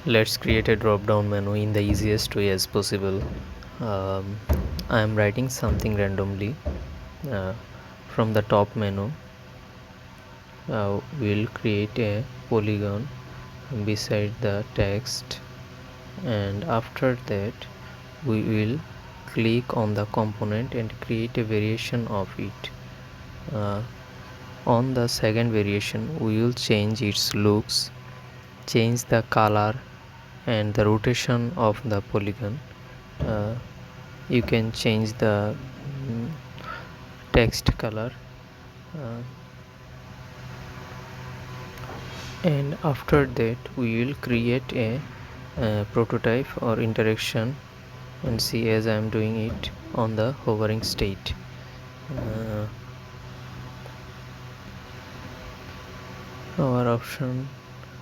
Let's create a drop down menu in the easiest way as possible. um, I am writing something randomly. uh, from the top menu, we'll create a polygon beside the text, and after that we will click on the component and create a variation of it. uh, on the second variation we will change its looks, change the color and the rotation of the polygon. uh, you can change the text color, uh, and after that we will create a prototype or interaction and see as I am doing it on the hovering state. uh, our option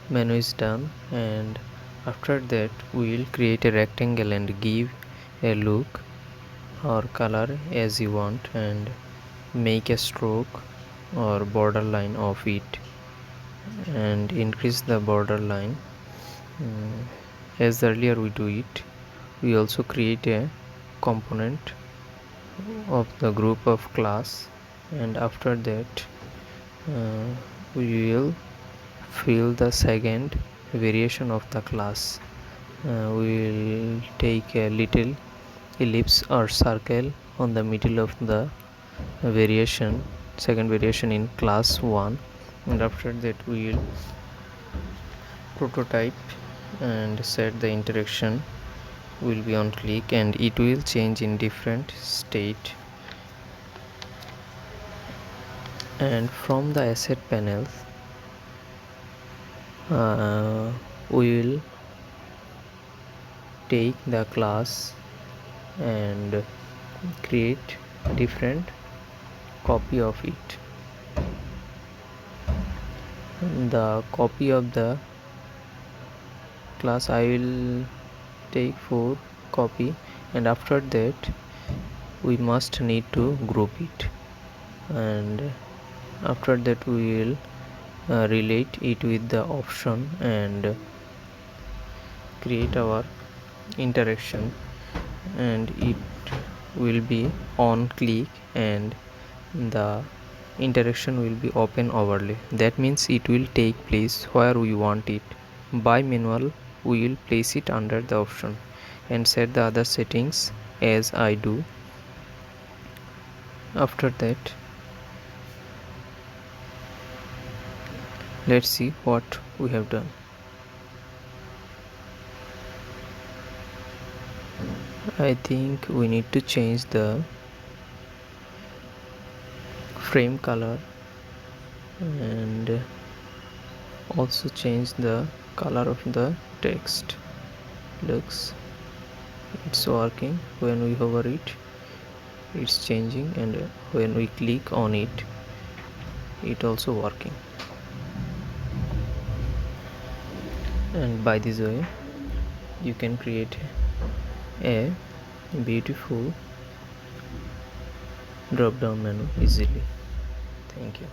menu is done, and after that we will create a rectangle and give a look or color as you want, and make a stroke or borderline of it and increase the borderline. As earlier we do it, we also create a component of the group of class, and after that uh, we will fill the second variation of the class. We will take a little ellipse or circle on the middle of the variation, second variation in class 1, and after that we will prototype and set the interaction will be on click, and it will change in different state. And from the asset panel we will take the class and create different copy of it. The copy of the class I will take 4 copy, and after that we must need to group it, and after that we will relate it with the option and create our interaction, and it will be on click and the interaction will be open overlay. That means it will take place where we want it. By manual we will place it under the option and set the other settings as I do. After that let's see what we have done. I think we need to change the frame color and also change the color of the text. Looks it's working. When we hover it, it's changing, and when we click on it, it also working. And by this way you can create a beautiful drop down menu easily. Thank you.